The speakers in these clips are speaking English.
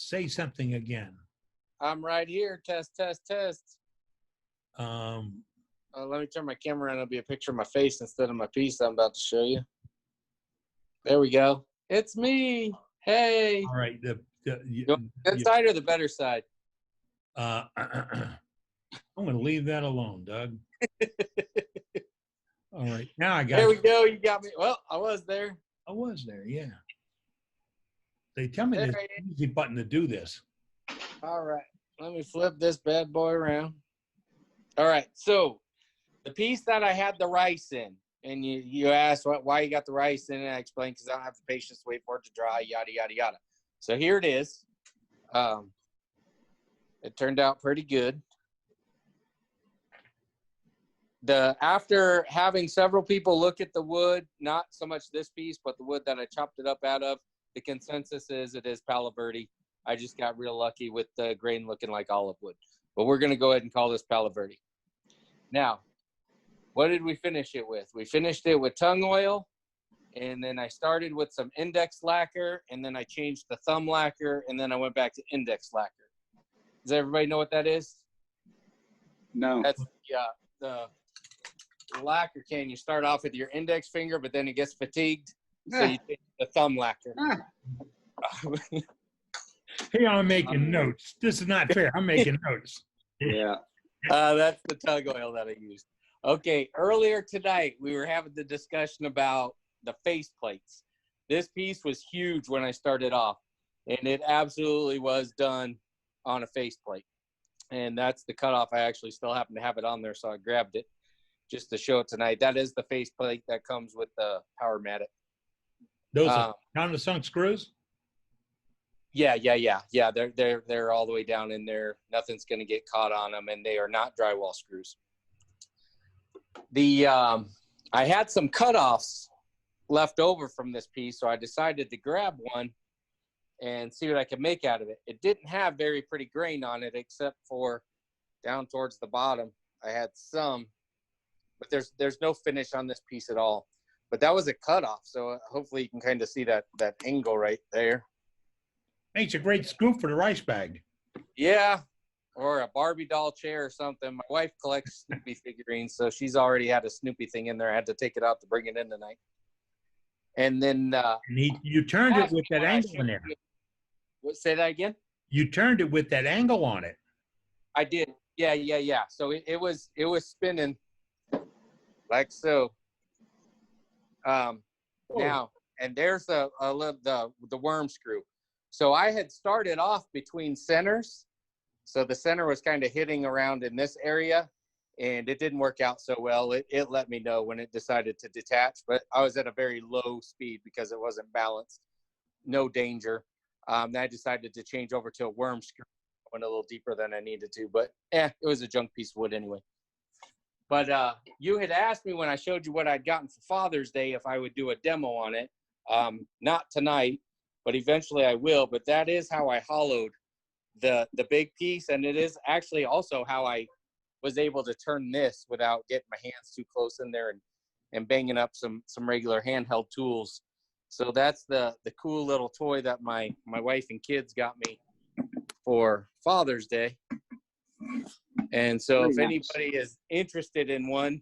say something again. I'm right here. Test, test, test. Um, Let me turn my camera on. It'll be a picture of my face instead of my piece I'm about to show you. There we go. It's me. Hey. all right. You want the good side or the better side? I'm going to leave that alone, Doug. All right. Now I got There we go. You got me. Well, I was there. I was there, yeah. They tell me There there's I an easy button to do this. All right. Let me flip this bad boy around. All right. So the piece that I had the rice in, and you asked why you got the rice in, and I explained because I don't have the patience to wait for it to dry, yada, yada, yada. So here it is. It turned out pretty good. After having several people look at the wood, not so much this piece, but the wood that I chopped it up out of, the consensus is it is Palo Verde. I just got real lucky with the grain looking like olive wood. But we're going to go ahead and call this Palo Verde. Now, what did we finish it with? We finished it with tung oil, and then I started with some index lacquer, and then I changed the thumb lacquer, and then I went back to index lacquer. Does everybody know what that is? No. That's the lacquer can. You start off with your index finger, but then it gets fatigued, so you take the thumb lacquer. Hey, I'm making notes. This is not fair. I'm making notes. Yeah. That's the tug oil that I used. Okay, earlier tonight, we were having the discussion about the face plates. This piece was huge when I started off, and it absolutely was done on a face plate. And that's the cutoff. I actually still happen to have it on there, so I grabbed it just to show it tonight. That is the face plate that comes with the Powermatic. Those are countersunk screws? Yeah. They're all the way down in there. Nothing's going to get caught on them, and they are not drywall screws. I had some cutoffs left over from this piece, so I decided to grab one and see what I could make out of it. It didn't have very pretty grain on it, except for down towards the bottom. I had some, but there's no finish on this piece at all. But that was a cutoff, so hopefully you can kind of see that angle right there. Makes a great scoop for the rice bag. Yeah, or a Barbie doll chair or something. My wife collects Snoopy figurines, so she's already had a Snoopy thing in there. I had to take it out to bring it in tonight. And then you turned it with that angle in there. Say that again? You turned it with that angle on it. I did. Yeah. So it was spinning like so. Now, and there's the worm screw. So I had started off between centers. So the center was kind of hitting around in this area, and it didn't work out so well. It let me know when it decided to detach, but I was at a very low speed because it wasn't balanced. No danger. Then I decided to change over to a worm screw. Went a little deeper than I needed to, but it was a junk piece of wood anyway. But you had asked me when I showed you what I'd gotten for Father's Day if I would do a demo on it. Not tonight, but eventually I will. But that is how I hollowed the big piece, and it is actually also how I was able to turn this without getting my hands too close in there and banging up some regular handheld tools. So that's the cool little toy that my wife and kids got me for Father's Day. And so if anybody is interested in one,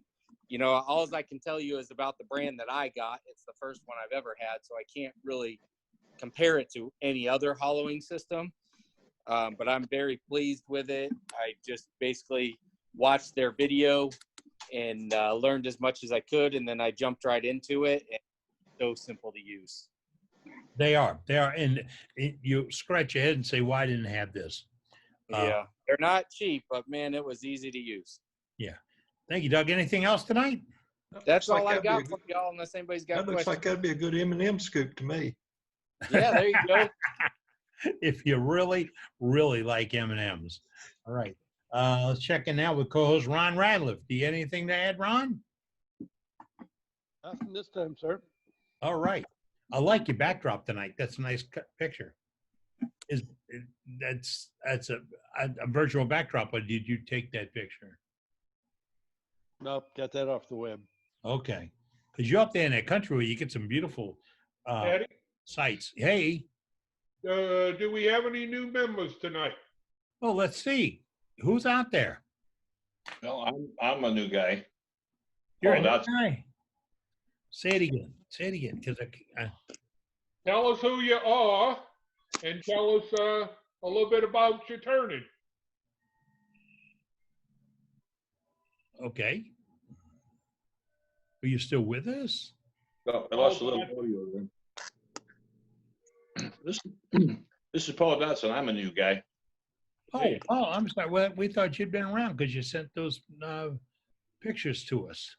all I can tell you is about the brand that I got. It's the first one I've ever had, so I can't really compare it to any other hollowing system. But I'm very pleased with it. I just basically watched their video and learned as much as I could, and then I jumped right into it. And it's so simple to use. They are. And you scratch your head and say, "Why didn't I have this?" Yeah, they're not cheap, but man, it was easy to use. Yeah. Thank you, Doug. Anything else tonight? That's all I got for y'all, unless anybody's got questions. That looks like that'd be a good M&M scoop to me. Yeah, there you go. If you really, really like M&Ms. All right. Let's check in now with co-host Ron Radliff. Do you have anything to add, Ron? Nothing this time, sir. All right. I like your backdrop tonight. That's a nice picture. That's a virtual backdrop, but did you take that picture? Nope, got that off the web. Okay. Because you're up there in that country where you get some beautiful sights. Hey. Do we have any new members tonight? Well, let's see. Who's out there? Well, I'm a new guy. You're Oh, a new that's- guy. Say it again. Say it again, because Tell us who you are and tell us a little bit about your turning. okay. Are you still with us? Oh, I lost a little audio there. This is Paul Dotson. I'm a new guy. Oh, I'm sorry. Well, we thought you'd been around because you sent those pictures to us.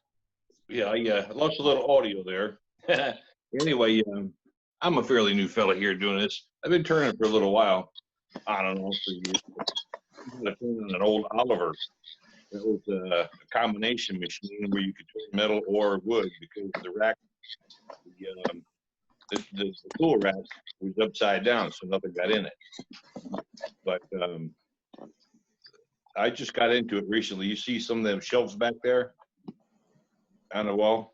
Yeah, I lost a little audio there. Anyway, I'm a fairly new fella here doing this. I've been turning for a little while. I don't know, for years. I turned on an old Oliver. It was a combination machine where you could turn metal or wood because the rack, the tool rack was upside down, so nothing got in it. But I just got into it recently. You see some of them shelves back there on the wall?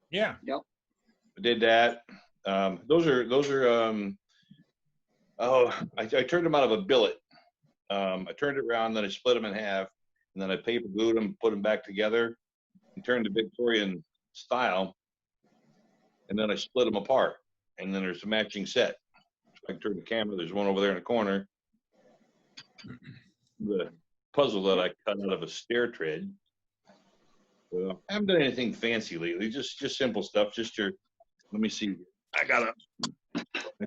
Yeah. I did that. Those are I turned them out of a billet. I turned it around, then I split them in half, and then I paper glued them, put them back together, and turned the Victorian style, and then I split them apart. And then there's a matching set. I can turn the camera. There's one over there in the corner. The puzzle that I cut out of a stair tread. I haven't done anything fancy lately. Just simple stuff. Just your. Let me see. I got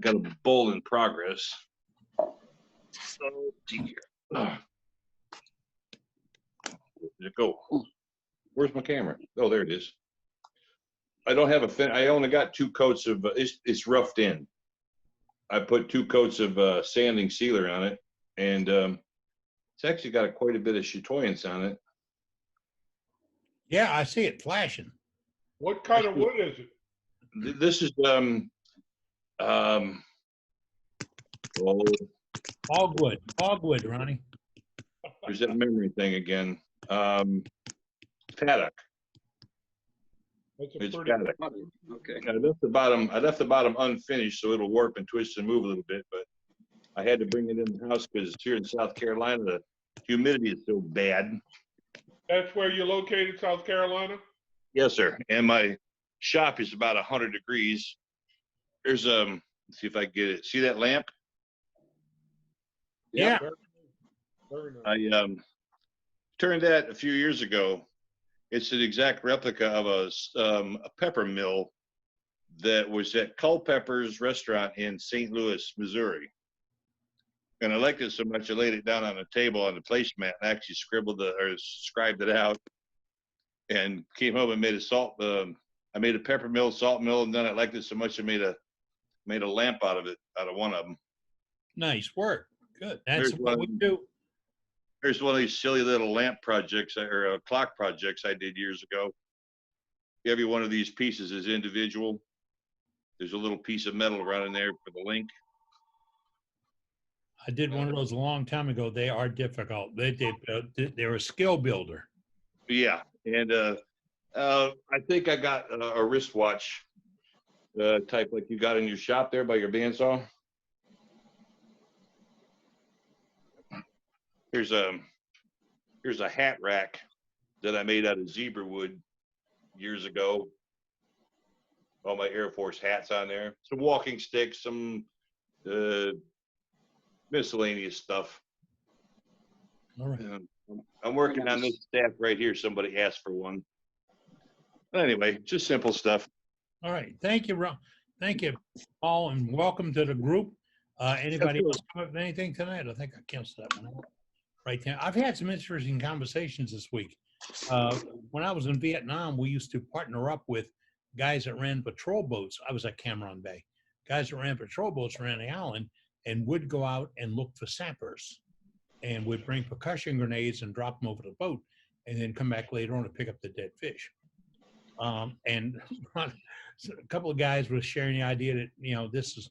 a bowl in progress. So let's see here. Where did it go? Where's my camera? Oh, there it is. I don't have I only got 2 coats of. It's roughed in. I put 2 coats of sanding sealer on it, and it's actually got quite a bit of chatoyance on it. Yeah, I see it flashing. What kind of wood is it? This is oh, Fogwood, Ronnie. there's that memory thing again. Paddock. That's a It's pretty. paddock. Okay. I left the bottom unfinished, so it'll warp and twist and move a little bit. But I had to bring it in the house because here in South Carolina, the humidity is so bad. That's where you're located, South Carolina? Yes, sir. And my shop is about 100 degrees. There's let's see if I can get it. See that lamp? Yeah. Very nice. I turned that a few years ago. It's an exact replica of a pepper mill that was at Culpepper's restaurant in St. Louis, Missouri. And I liked it so much, I laid it down on a table on the placemat and actually scribed it out and came home and made I made a pepper mill, salt mill, and then I liked it so much I made a lamp out of one of them. Nice work. Good. That's There's what we one. do. Here's one of these silly little lamp projects or clock projects I did years ago. Every one of these pieces is individual. There's a little piece of metal right in there for the link. I did one of those a long time ago. They are difficult. They're a skill builder. Yeah, and I think I got a wristwatch type like you got in your shop there by your bandsaw. Here's a hat rack that I made out of zebra wood years ago. All my Air Force hats on there. Some walking sticks, some miscellaneous stuff. All right. I'm working on this staff right here. Somebody asked for one. Anyway, just simple stuff. All right. Thank you, Ron. Thank you, Paul, and welcome to the group. Anybody else come up with anything tonight? I think I canceled that one out. Right there. I've had some interesting conversations this week. When I was in Vietnam, we used to partner up with guys that ran patrol boats. I was at Cameron Bay. Guys that ran patrol boats around the island and would go out and look for sappers and would bring percussion grenades and drop them over the boat and then come back later on to pick up the dead fish. And a couple of guys were sharing the idea that, this is,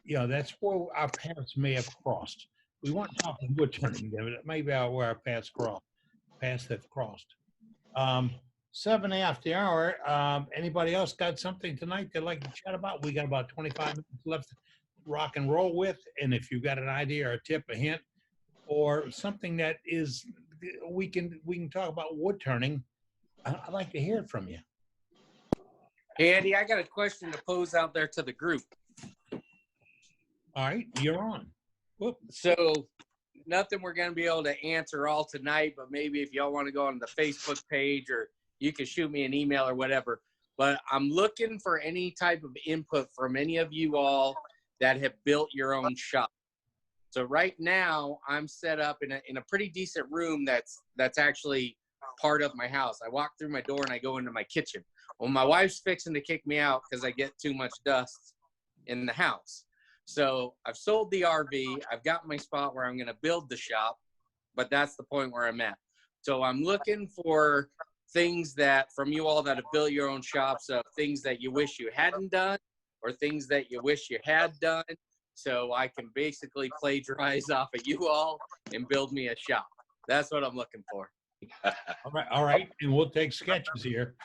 that's where our paths may have crossed. We weren't talking wood turning, but it may be where our paths have crossed. 7 after the hour. Anybody else got something tonight they'd like to chat about? We got about 25 minutes rock and roll with, and if you've got an idea or a tip, a hint, or something that is, we can talk about wood turning. I'd like to hear it from you. Hey, Andy, I got a question to pose out there to the group. All right, you're on. Whoop. So nothing we're going to be able to answer all tonight, but maybe if y'all want to go on the Facebook page, or you can shoot me an email or whatever. But I'm looking for any type of input from any of you all that have built your own shop. So right now I'm set up in a pretty decent room that's actually part of my house. I walk through my door and I go into my kitchen. Well, my wife's fixing to kick me out because I get too much dust in the house. So I've sold the RV. I've got my spot where I'm going to build the shop, but that's the point where I'm at. So I'm looking for things that from you all that have built your own shops, things that you wish you hadn't done or things that you wish you had done. So I can basically plagiarize off of you all and build me a shop. That's what I'm looking for. All right, and we'll take sketches here.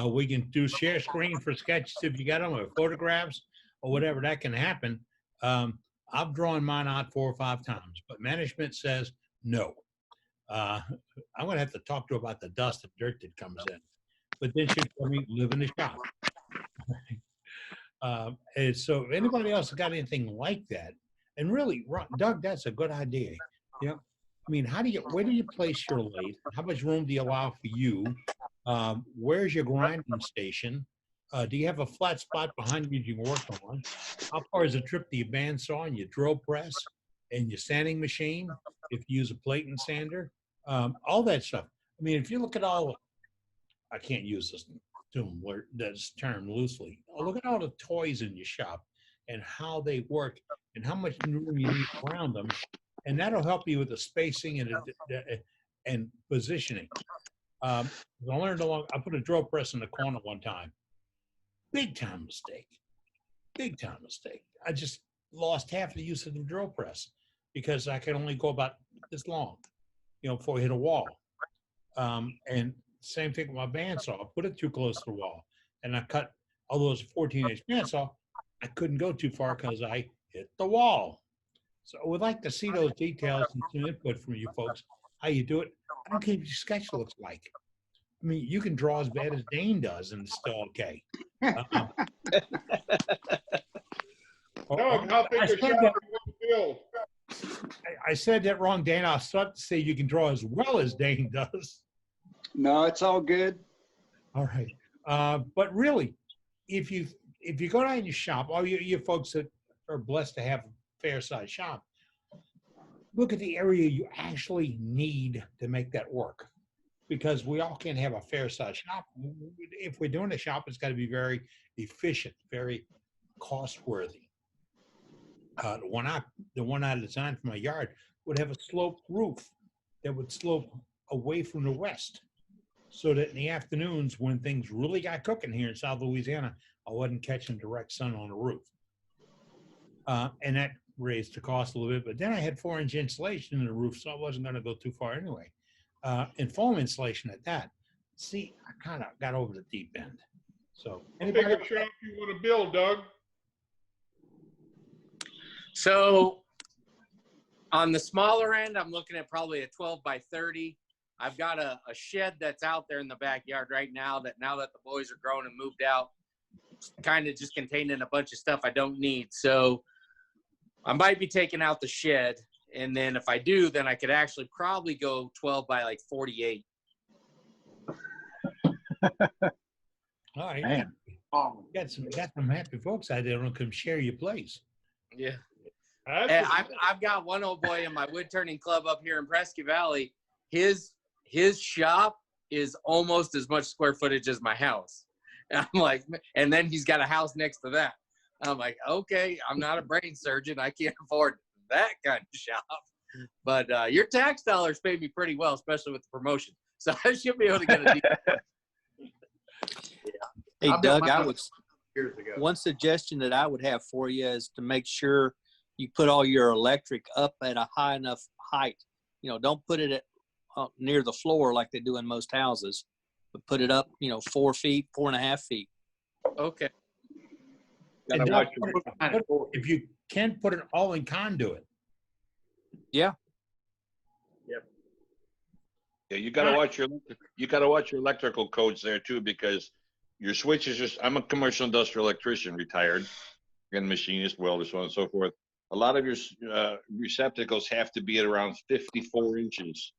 We can do share screen for sketches if you got them, or photographs, or whatever. That can happen. I've drawn mine out 4 or 5 times, but management says no. I'm going to have to talk to her about the dust and dirt that comes in. But then she'll tell me live in the shop. And so if anybody else got anything like that, and really, Doug, that's a good idea. Yeah. I mean, where do you place your lathe? How much room do you allow for you? Where's your grinding station? Do you have a flat spot behind you you can work on? How far is the trip to your bandsaw and your drill press and your sanding machine? If you use a plate and sander, all that stuff. I mean, if you look at all, I can't use this term loosely. Look at all the toys in your shop and how they work and how much room you need around them. And that'll help you with the spacing and positioning. I learned I put a drill press in the corner one time. Big time mistake. Big time mistake. I just lost half the use of the drill press because I could only go about this long, before I hit a wall. And same thing with my bandsaw. I put it too close to the wall. And I cut, although it's a 14-inch bandsaw, I couldn't go too far because I hit the wall. So I would like to see those details and some input from you folks, how you do it. I don't care what your sketch looks like. I mean, you can draw as bad as Dane does and it's still okay. Doug, how big a shop you want to build? I said that wrong, Dane. I'll start to say you can draw as well as Dane does. No, it's all good. All right. But really, if you go down in your shop, all you folks that are blessed to have a fair-sized shop, look at the area you actually need to make that work. Because we all can't have a fair-sized shop. If we're doing a shop, it's got to be very efficient, very cost-worthy. The one I designed for my yard would have a sloped roof that would slope away from the west, so that in the afternoons when things really got cooking here in South Louisiana, I wasn't catching direct sun on the roof. And that raised the cost a little bit. But then I had 4-inch insulation in the roof, so I wasn't going to go too far anyway. And foam insulation at that. See, I kind of got over the deep end. So How big a shop you want to build, Doug? So on the smaller end, I'm looking at probably a 12 by 30. I've got a shed that's out there in the backyard right now that the boys are grown and moved out, kind of just containing a bunch of stuff I don't need. So I might be taking out the shed. And then if I do, then I could actually probably go 12 by like 48. all right. Man. Got some happy folks out there who come share your place. Yeah. And I've got one old boy in my wood turning club up here in Presque Valley. His shop is almost as much square footage as my house. And I'm like, and then he's got a house next to that. I'm like, okay, I'm not a brain surgeon. I can't afford that kind of shop. But your tax dollars pay me pretty well, especially with the promotion. So I should be able to get a deal. Hey, Doug, Years ago. one suggestion that I would have for you is to make sure you put all your electric up at a high enough height. Don't put it at near the floor like they do in most houses, but put it up, 4 feet, 4.5 feet. Okay. And if can put it all in conduit. Yeah, you gotta watch your electrical codes there too, because your switches I'm a commercial industrial electrician, retired, and machinist, welder, so on and so forth. A lot of your receptacles have to be at around 54 inches,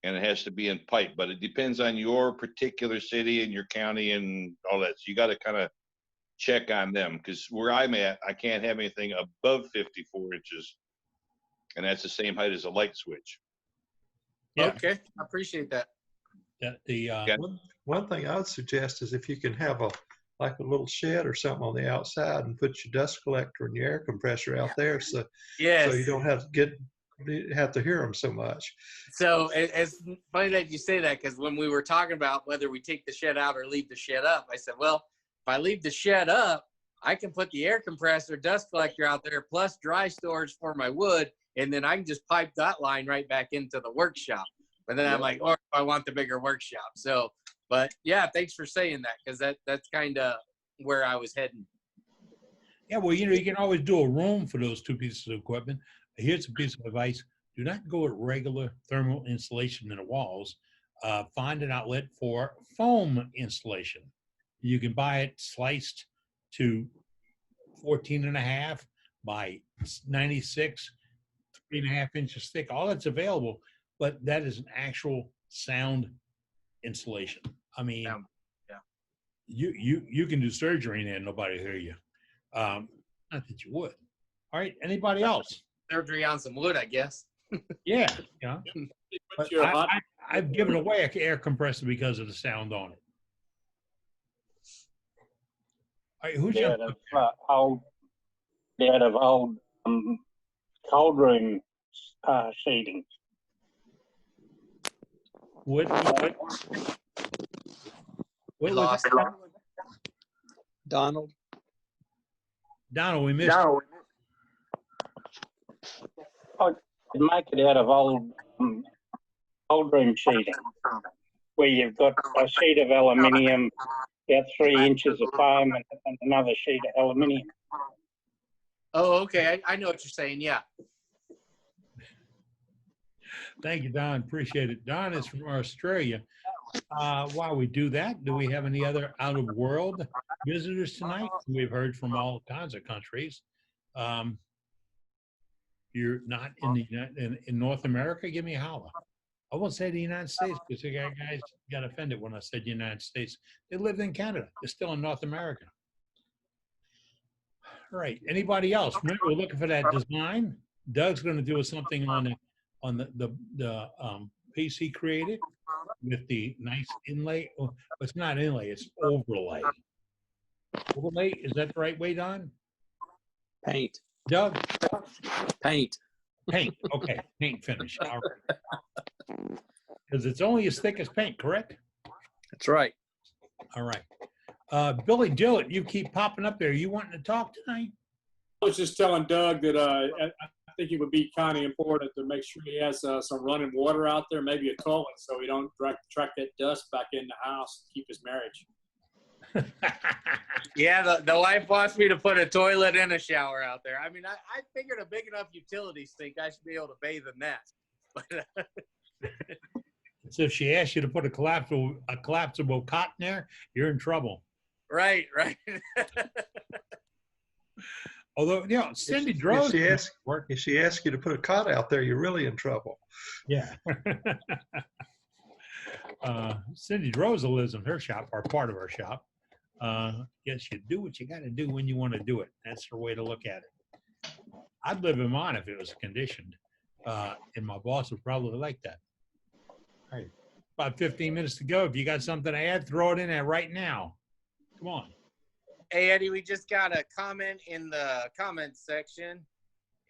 and it has to be in pipe, but it depends on your particular city and your county and all that. So you got to kind of check on them, because where I'm at, I can't have anything above 54 inches, and that's the same height as a light switch. Yeah. Okay, I appreciate that. That the Yeah. One thing I would suggest is if you can have a little shed or something on the outside and put your dust collector and your air compressor out there, so Yes. you don't have to hear them so much. So it's funny that you say that, because when we were talking about whether we take the shed out or leave the shed up, I said, well, if I leave the shed up, I can put the air compressor, dust collector out there, plus dry storage for my wood, and then I can just pipe that line right back into the workshop. But then I'm like, or I want the bigger workshop. So, but yeah, thanks for saying that, because that's kind of where I was heading. Yeah, well, you can always do a room for those two pieces of equipment. Here's a piece of advice. Do not go with regular thermal insulation in the walls. Find an outlet for foam insulation. You can buy it sliced to 14.5 by 96, 3.5 inches thick. All that's available, but that is an actual sound insulation. I mean, you can do surgery in there and nobody will hear you. Not that you would. All right. Anybody else? Surgery on some wood, I guess. Yeah. But I've given away an air compressor because of the sound on it. All right, who's your old cold room seating. what We was lost that? Donald. Donald, we missed you. Make it out of old cold room sheeting, where you've got a sheet of aluminium, about 3 inches of foam, and another sheet of aluminium. Oh, okay. I know what you're saying. Yeah. Thank you, Don. Appreciate it. Don is from Australia. While we do that, do we have any other out-of-world visitors tonight? We've heard from all kinds of countries. You're not in North America? Give me a holler. I won't say the United States because the guys got offended when I said United States. They lived in Canada. They're still in North America. All right. Anybody else? Remember, we're looking for that design. Doug's going to do something on the piece he created with the nice inlay. Oh, it's not inlay, it's overlay. Overlay, is that the right way, Don? Paint. Doug? Paint. Paint. Okay, paint finish. All right. Because it's only as thick as paint, correct? That's right. All right. Billy Dillett, you keep popping up there. You wanting to talk tonight? I was just telling Doug that I think it would be kind of important to make sure he has some running water out there, maybe a toilet, so he don't track that dust back in the house and keep his marriage. Yeah, the wife wants me to put a toilet and a shower out there. I mean, I figured a big enough utility sink, I should be able to bathe in that. But, So if she asks you to put a collapsible cot in there, you're in trouble. right. Although, Cindy Droz. If she asks you to put a cot out there, you're really in trouble. Yeah. Cindy Droz lives in her shop, or part of her shop. Yes, you do what you got to do when you want to do it. That's her way to look at it. I'd live in mine if it was conditioned, and my boss would probably like that. All right, about 15 minutes to go. If you got something to add, throw it in there right now. Come on. Hey, Eddie, we just got a comment in the comments section,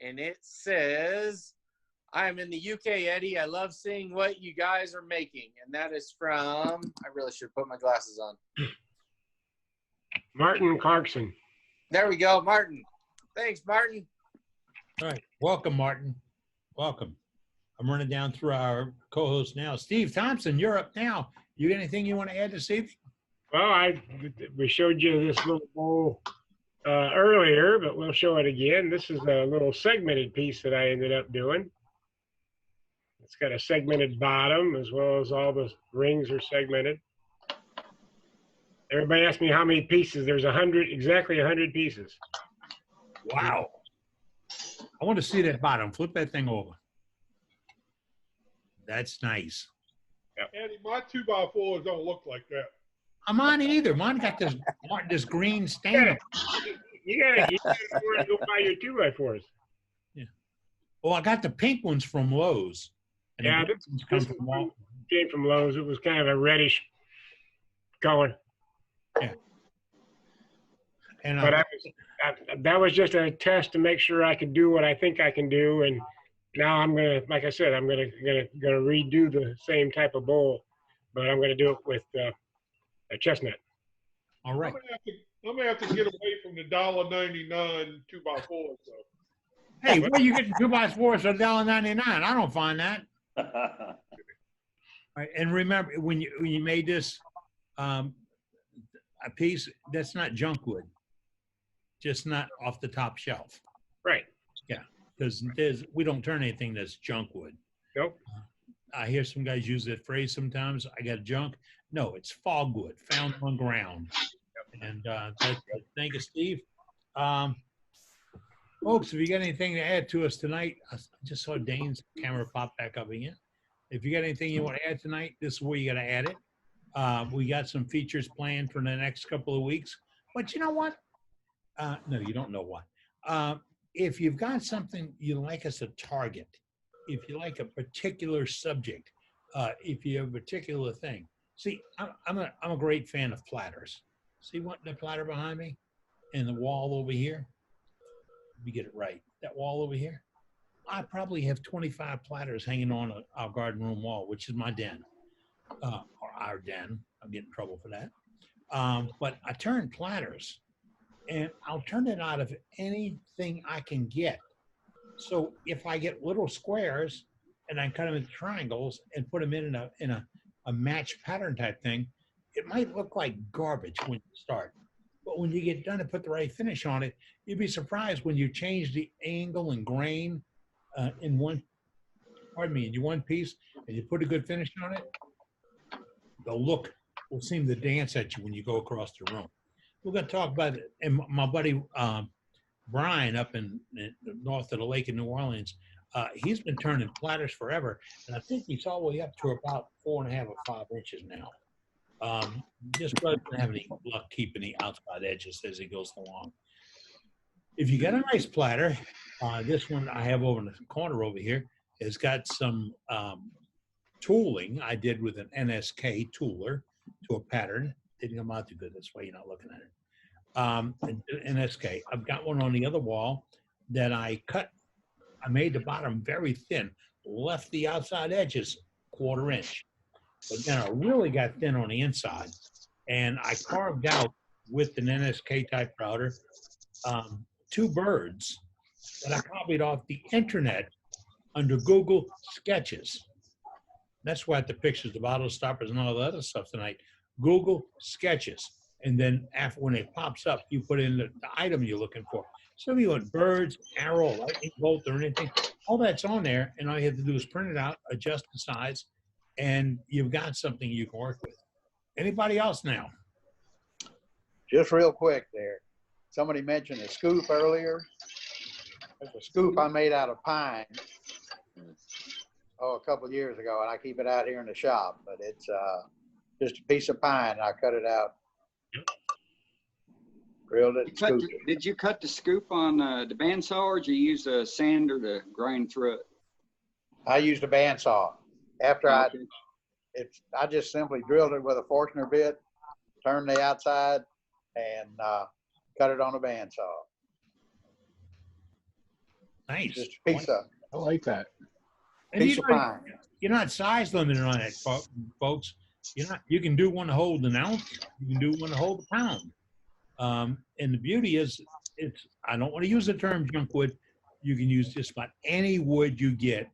and it says, I'm in the UK, Eddie. I love seeing what you guys are making. And that is from, I really should put my glasses on. Martin Clarkson. There we go, Martin. Thanks, Martin. All right. Welcome, Martin. Welcome. I'm running down through our co-host now. Steve Thompson, you're up now. You got anything you want to add this evening? Well, we showed you this little bowl earlier, but we'll show it again. This is a little segmented piece that I ended up doing. It's got a segmented bottom as well as all the rings are segmented. Everybody asked me how many pieces. There's exactly 100 pieces. Wow. I want to see that bottom. Flip that thing over. That's nice. Andy, my 2x4s don't look like that. Mine either. Mine got this green stain. You gotta go buy your 2x4s. Yeah. Well, I got the pink ones from Lowe's. And Yeah, the this come from Walmart. came from Lowe's. It was kind of a reddish color. Yeah. And But that was just a test to make sure I could do what I think I can do. And now I'm gonna, like I said, I'm gonna redo the same type of bowl, but I'm gonna do it with a chestnut. all right. I'm gonna have to get away from the $1.99 2x4s though. Hey, where you getting 2x4s for $1.99? I don't find that. All right, and remember, when you made this a piece, that's not junk wood, just not off the top shelf. Right. Yeah, because we don't turn anything that's junk wood. Nope. I hear some guys use that phrase sometimes. I got junk. No, it's fog wood found on ground. And thank you, Steve. Folks, if you got anything to add to us tonight, I just saw Dane's camera pop back up again. If you got anything you want to add tonight, this is where you got to add it. We got some features planned for the next couple of weeks. But you know what? No, you don't know what. If you've got something you like us to target, if you like a particular subject, if you have a particular thing. See, I'm a great fan of platters. See what the platter behind me and the wall over here? Let me get it right. That wall over here? I probably have 25 platters hanging on our garden room wall, which is my den, or our den. I'll get in trouble for that. But I turn platters, and I'll turn it out of anything I can get. So if I get little squares and I cut them into triangles and put them in a match pattern type thing, it might look like garbage when you start. But when you get done and put the right finish on it, you'd be surprised when you change the angle and grain in one piece and you put a good finish on it, the look will seem to dance at you when you go across the room. We're going to talk about it. And my buddy Brian up in north of the lake in New Orleans, he's been turning platters forever. And I think he's all the way up to about 4.5 or 5 inches now. Just doesn't have any luck keeping the outside edges as he goes along. If you got a nice platter, this one I have over in the corner over here has got some tooling I did with an NSK tooler to a pattern. Didn't come out too good. That's why you're not looking at it. NSK. I've got one on the other wall that I cut. I made the bottom very thin, left the outside edges 1/4 inch. But then I really got thin on the inside. And I carved out with an NSK type router 2 birds that I copied off the internet under Google Sketches. That's why the pictures, the bottle stoppers and all the other stuff tonight. Google Sketches. And then after when it pops up, you put in the item you're looking for. So if you want birds, arrow, lightning bolt, or anything, all that's on there. And all you have to do is print it out, adjust the size, and you've got something you can work with. Anybody else now? Just real quick there. Somebody mentioned a scoop earlier. There's a scoop I made out of pine, a couple of years ago, and I keep it out here in the shop, but it's just a piece of pine. I cut it out, grilled it, scooped it. Did you cut the scoop on the bandsaw, or did you use a sander to grind through it? I used a bandsaw. After I just simply drilled it with a Forstner bit, turned the outside, and cut it on a bandsaw. Nice. Just a piece of. I like that. Piece of pine. You're not size limited on it, folks. You can do one to hold an ounce. You can do one to hold a pound. And the beauty is, I don't want to use the term junk wood. You can use just about any wood you get.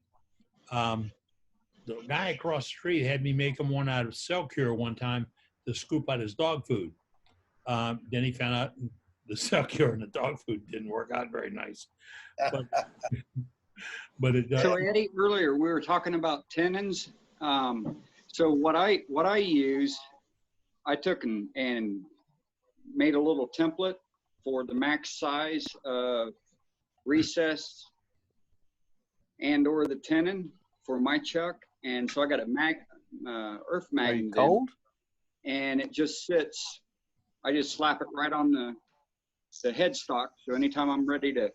The guy across the street had me make him one out of Cell Cure one time to scoop out his dog food. Then he found out the Celcure and the dog food didn't work out very nice. But, but it does. So Eddie, earlier we were talking about tenons. So what I use, I took and made a little template for the max size recess and or the tenon for my chuck. And so I got a earth magnet cold? And it just sits. I just slap it right on the headstock. So anytime I'm ready to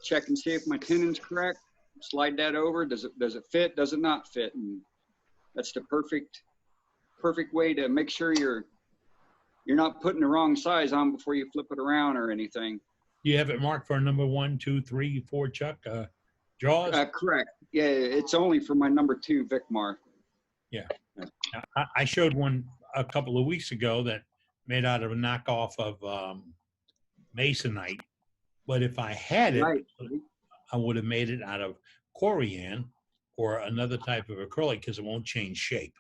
check and see if my tenon's correct, slide that over. Does it fit? Does it not fit? And that's the perfect way to make sure you're not putting the wrong size on before you flip it around or anything. You have it marked for number 1, 2, 3, 4 chuck jaws? Correct. Yeah, it's only for my number 2 Vicmar. Yeah. I showed one a couple of weeks ago that made out of a knockoff of Masonite. But if I had it, Right. I would have made it out of Corian or another type of acrylic because it won't change shape.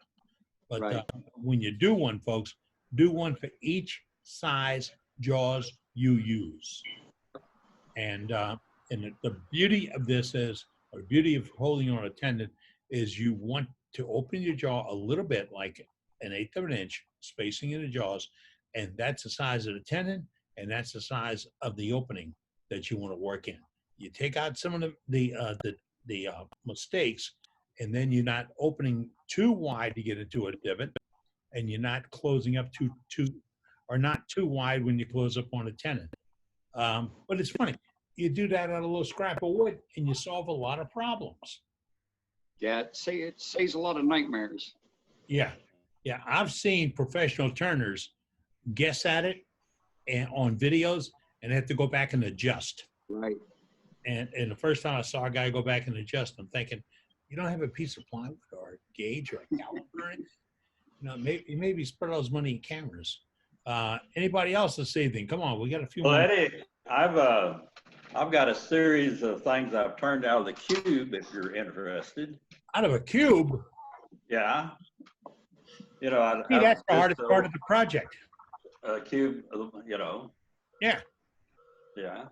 But Right. When you do one, folks, do one for each size jaws you use. And the beauty of this is, or the beauty of holding on a tendon is you want to open your jaw a little bit, like 1/8 of an inch, spacing in the jaws, and that's the size of the tendon, and that's the size of the opening that you want to work in. You take out some of the mistakes, and then you're not opening too wide to get into a divot, and you're not closing up too not too wide when you close up on a tendon. But it's funny, you do that on a little scrap of wood, and you solve a lot of problems. Yeah, it saves a lot of nightmares. Yeah, I've seen professional turners guess at it and on videos and have to go back and adjust. Right. And the first time I saw a guy go back and adjust, I'm thinking, you don't have a piece of plywood or a gauge or a caliper or anything? Maybe spread all his money in cameras. Anybody else this evening? Come on, we got a few Well, more. Eddie, I've got a series of things I've turned out of the cube. If you're interested. Out of a cube? Yeah. See, that's the hardest part of the project. A cube, Yeah. Yeah.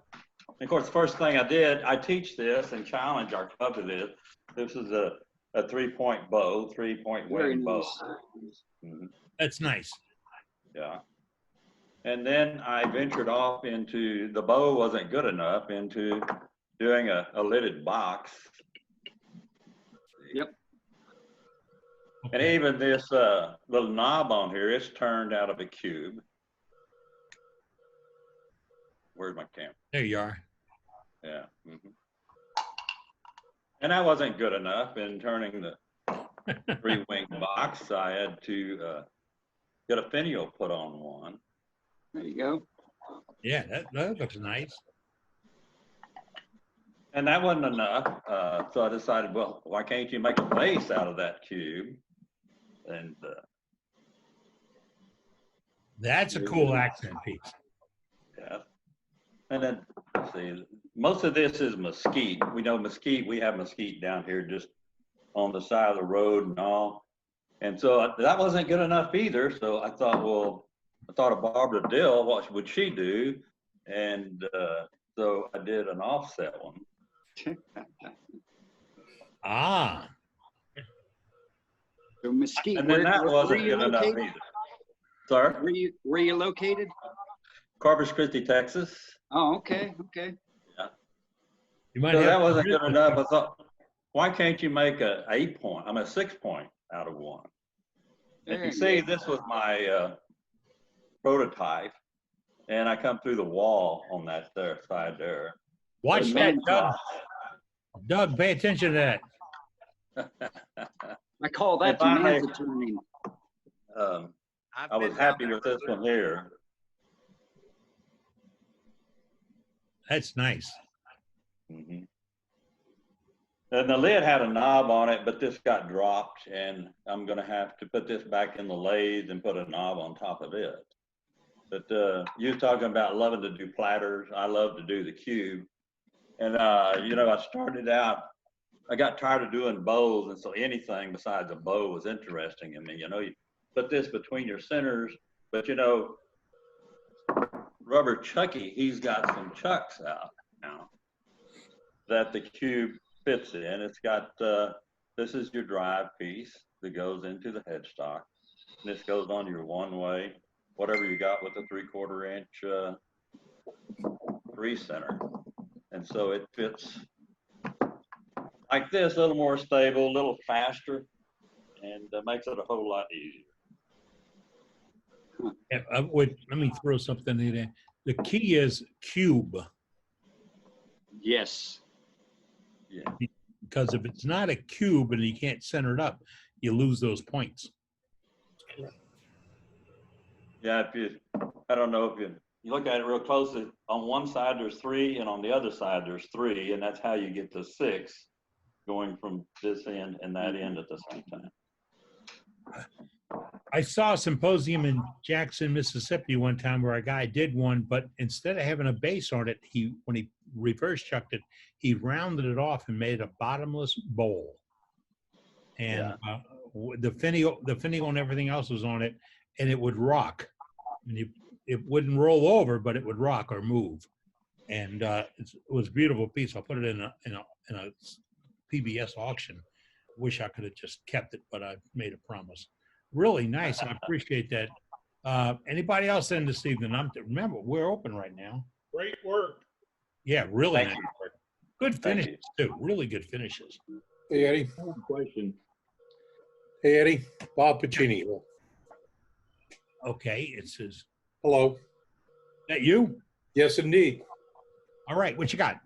And of course, the first thing I did, I teach this and challenge our club to this. This is a 3-point bow, 3-point wing bow. Mm-hmm. That's nice. Yeah. And then I ventured off into, the bow wasn't good enough, into doing a lidded box. Yep. And even this little knob on here, it's turned out of a cube. Where's my camera? There you are. Yeah. Mm-hmm. And that wasn't good enough in turning the 3-wing box. I had to get a finial put on one. There you go. Yeah, that looks nice. And that wasn't enough. So I decided, well, why can't you make a base out of that cube? And that's a cool accent piece. Yeah. And then, let's see, most of this is mesquite. We know mesquite, we have mesquite down here just on the side of the road and all. And so that wasn't good enough either. So I thought, well, I thought of Barbara Dill, what would she do? And so I did an offset one. Ah. So mesquite. And then that wasn't good enough either. Sorry? Where you located? Corpus Christi, Texas. Oh, okay, okay. Yeah. You might So have that wasn't good enough. I thought, why can't you make a 8-point? I'm a 6-point out of one. And you see, this was my prototype, and I come through the wall on that there side there. Watch that, Doug. Doug, pay attention to that. I call that the man's turning. I was happy with this one here. That's nice. Mm-hmm. And the lid had a knob on it, but this got dropped, and I'm going to have to put this back in the lathe and put a knob on top of it. But you were talking about loving to do platters. I love to do the cube. And, I started out, I got tired of doing bows, and so anything besides a bow was interesting in me. You put this between your centers, but, rubber chucky, he's got some chucks out now that the cube fits in. It's got, this is your drive piece that goes into the headstock. And this goes on your one-way, whatever you got with the 3/4 inch 3 center. And so it fits like this, a little more stable, a little faster, and makes it a whole lot easier. Wait, let me throw something in there. The key is cube, Yes. Yeah. because if it's not a cube and you can't center it up, you lose those points. Yeah, if you, I don't know if you look at it real closely, on one side there's 3 and on the other side there's 3, and that's how you get to 6 going from this end and that end at the same time. I saw a symposium in Jackson, Mississippi one time where a guy did one, but instead of having a base on it, when he reverse chucked it, he rounded it off and made a bottomless bowl. And the finial and everything else was on it, and it would rock. And it wouldn't roll over, but it would rock or move. And it was a beautiful piece. I'll put it in a PBS auction. Wish I could have just kept it, but I made a promise. Really nice. I appreciate that. Anybody else in this evening? Remember, we're open right now. Great work. Yeah, really Thank nice you. work. Good finishes too. Really good finishes. Hey, Eddie. Question. Hey, Eddie. Bob Pacini here. Okay, it says, Hello. that you? Yes, indeed. All right, what you got?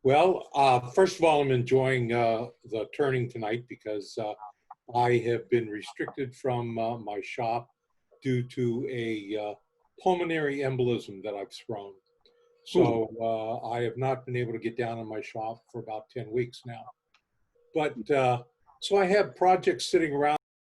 Well, first of all, I'm enjoying the turning tonight because I have been restricted from my shop due to a pulmonary embolism that I've sprung. So I have not been able to get down in my shop for about 10 weeks now. But so I have projects sitting around